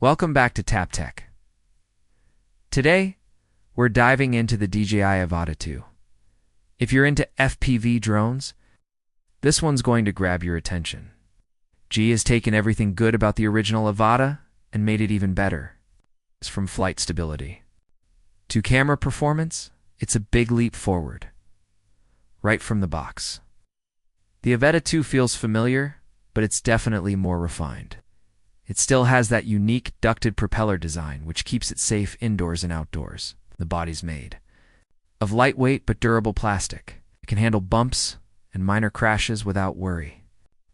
Welcome back to Tap Tech. Today, we're diving into the DJI Avata 2. If you're into FPV drones, this one's going to grab your attention. G has taken everything good about the original Avata and made it even better. It's from flight stability to camera performance, it's a big leap forward. Right from the box. The Avata 2 feels familiar, but it's definitely more refined. It still has that unique ducted propeller design, which keeps it safe indoors and outdoors. The body's made of lightweight but durable plastic. It can handle bumps and minor crashes without worry.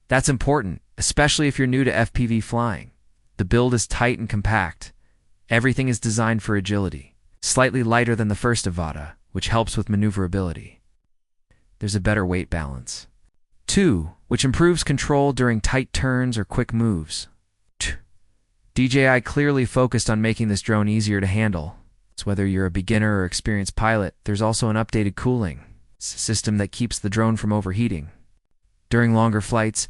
That's important, especially if you're new to FPV flying. The build is tight and compact. Everything is designed for agility. Slightly lighter than the first Avata, which helps with maneuverability. There's a better weight balance. 2, which improves control during tight turns or quick moves. DJI clearly focused on making this drone easier to handle. So whether you're a beginner or experienced pilot, there's also an updated cooling system that keeps the drone from overheating. During longer flights,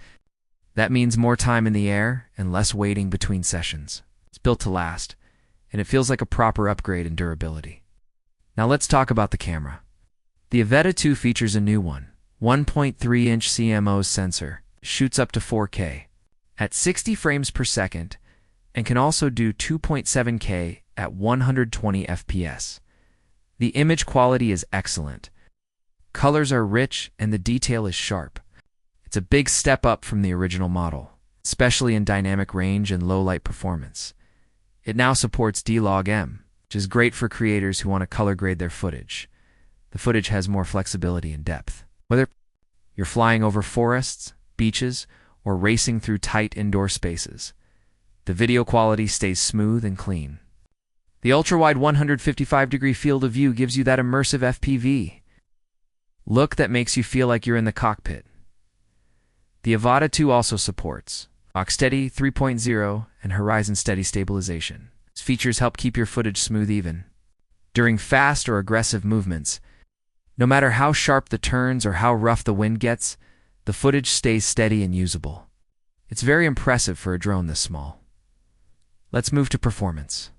that means more time in the air and less waiting between sessions. It's built to last, and it feels like a proper upgrade in durability. Now let's talk about the camera. The Avata 2 features a new 1.3-inch CMOS sensor, shoots up to 4K at 60 frames per second, and can also do 2.7K at 120 FPS. The image quality is excellent. Colors are rich and the detail is sharp. It's a big step up from the original model, especially in dynamic range and low light performance. It now supports D-Log-M, which is great for creators who want to color grade their footage. The footage has more flexibility and depth. Whether you're flying over forests, beaches, or racing through tight indoor spaces, the video quality stays smooth and clean. The ultra-wide 155-degree field of view gives you that immersive FPV look that makes you feel like you're in the cockpit. The Avata 2 also supports Steady 3.0 and Horizon Steady Stabilization. These features help keep your footage smooth even during fast or aggressive movements. No matter how sharp the turns or how rough the wind gets, the footage stays steady and usable. It's very impressive for a drone this small. Let's move to performance.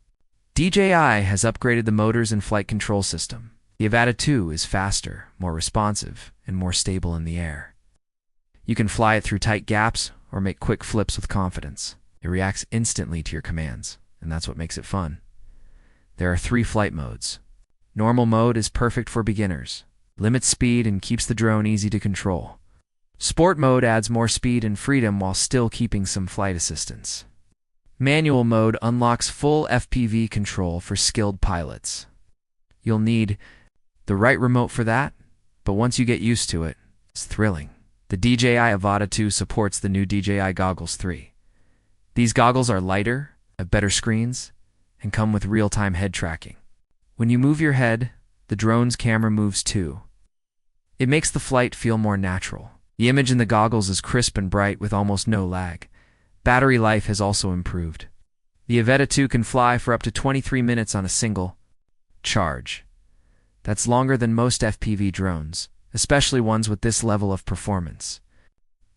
DJI has upgraded the motors and flight control system. The Avata 2 is faster, more responsive, and more stable in the air. You can fly it through tight gaps or make quick flips with confidence. It reacts instantly to your commands, and that's what makes it fun. There are 3 flight modes. Normal mode is perfect for beginners. Limits speed and keeps the drone easy to control. Sport mode adds more speed and freedom while still keeping some flight assistance. Manual mode unlocks full FPV control for skilled pilots. You'll need the right remote for that, but once you get used to it, it's thrilling. The DJI Avata 2 supports the new DJI Goggles 3. These goggles are lighter, have better screens, and come with real-time head tracking. When you move your head, the drone's camera moves too. It makes the flight feel more natural. The image in the goggles is crisp and bright with almost no lag. Battery life has also improved. The Avata 2 can fly for up to 23 minutes on a single charge. That's longer than most FPV drones, especially ones with this level of performance.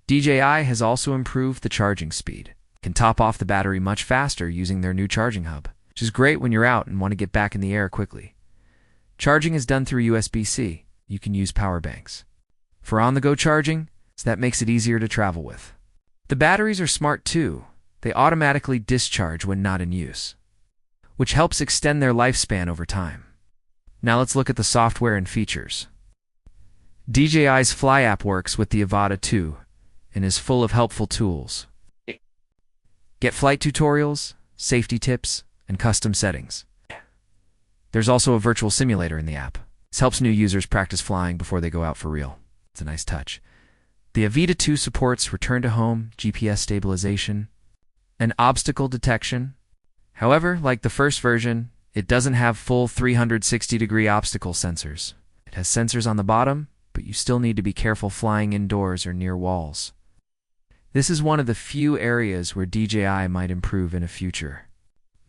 DJI has also improved the charging speed. It can top off the battery much faster using their new charging hub, which is great when you're out and want to get back in the air quickly. Charging is done through USB-C. You can use power banks for on-the-go charging, so that makes it easier to travel with. The batteries are smart too. They automatically discharge when not in use, which helps extend their lifespan over time. Now let's look at the software and features. DJI's Fly app works with the Avata 2 and is full of helpful tools. Get flight tutorials, safety tips, and custom settings. There's also a virtual simulator in the app. This helps new users practice flying before they go out for real. It's a nice touch. The Avata 2 supports return to home, GPS stabilization, and obstacle detection. However, like the first version, it doesn't have full 360-degree obstacle sensors. It has sensors on the bottom, but you still need to be careful flying indoors or near walls. This is one of the few areas where DJI might improve in a future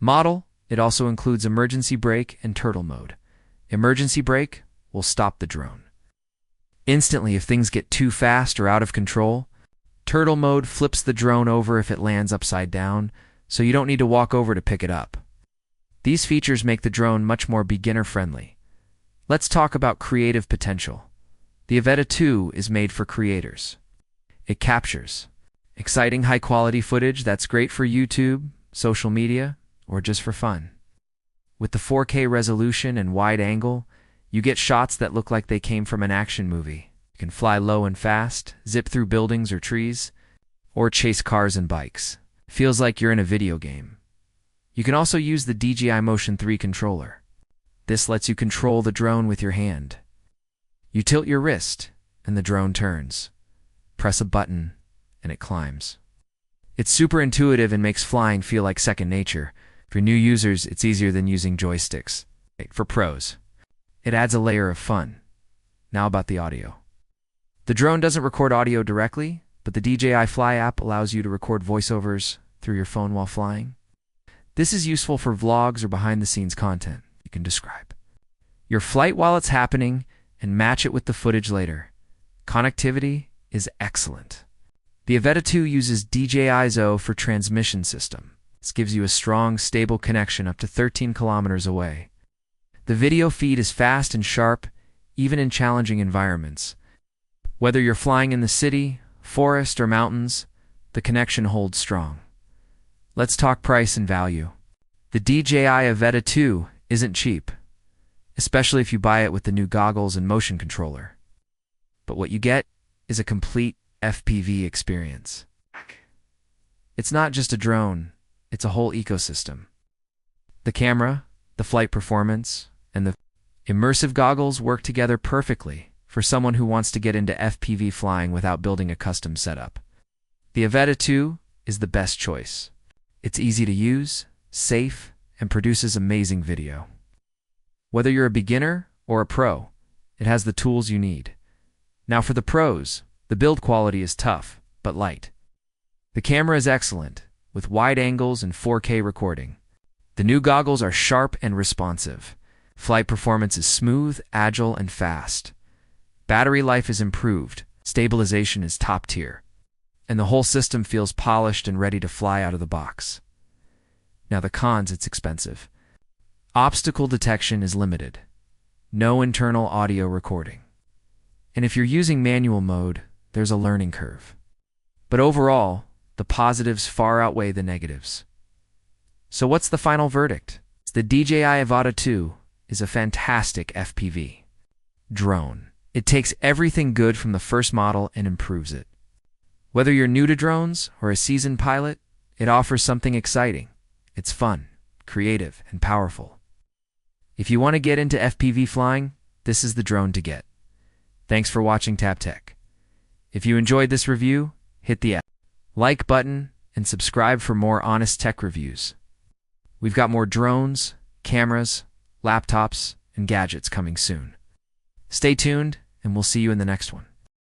model. It also includes emergency brake and turtle mode. Emergency brake will stop the drone instantly if things get too fast or out of control. Turtle mode flips the drone over if it lands upside down, so you don't need to walk over to pick it up. These features make the drone much more beginner-friendly. Let's talk about creative potential. The Avata 2 is made for creators. It captures exciting high-quality footage that's great for YouTube, social media, or just for fun. With the 4K resolution and wide angle, you get shots that look like they came from an action movie. You can fly low and fast, zip through buildings or trees, or chase cars and bikes. Feels like you're in a video game. You can also use the DJI Motion 3 controller. This lets you control the drone with your hand. You tilt your wrist, and the drone turns. Press a button, and it climbs. It's super intuitive and makes flying feel like second nature. For new users, it's easier than using joysticks. For pros, it adds a layer of fun. Now about the audio. The drone doesn't record audio directly, but the DJI Fly app allows you to record voiceovers through your phone while flying. This is useful for vlogs or behind-the-scenes content you can describe your flight while it's happening and match it with the footage later. Connectivity is excellent. The Avata 2 uses DJI Zo for transmission system. This gives you a strong, stable connection up to 13 kilometers away. The video feed is fast and sharp, even in challenging environments. Whether you're flying in the city, forest, or mountains, the connection holds strong. Let's talk price and value. The DJI Avata 2 isn't cheap, especially if you buy it with the new goggles and motion controller. But what you get is a complete FPV experience. It's not just a drone, it's a whole ecosystem. The camera, the flight performance, and the immersive goggles work together perfectly for someone who wants to get into FPV flying without building a custom setup. The Avata 2 is the best choice. It's easy to use, safe, and produces amazing video. Whether you're a beginner or a pro, it has the tools you need. Now for the pros, the build quality is tough, but light. The camera is excellent, with wide angles and 4K recording. The new goggles are sharp and responsive. Flight performance is smooth, agile, and fast. Battery life is improved, stabilization is top tier, and the whole system feels polished and ready to fly out of the box. Now the cons, it's expensive. Obstacle detection is limited. No internal audio recording. And if you're using manual mode, there's a learning curve. But overall, the positives far outweigh the negatives. So what's the final verdict? The DJI Avata 2 is a fantastic FPV drone. It takes everything good from the first model and improves it. Whether you're new to drones or a seasoned pilot, it offers something exciting. It's fun, creative, and powerful. If you want to get into FPV flying, this is the drone to get. Thanks for watching Tap Tech. If you enjoyed this review, hit the like button and subscribe for more honest tech reviews. We've got more drones, cameras, laptops, and gadgets coming soon. Stay tuned, and we'll see you in the next one.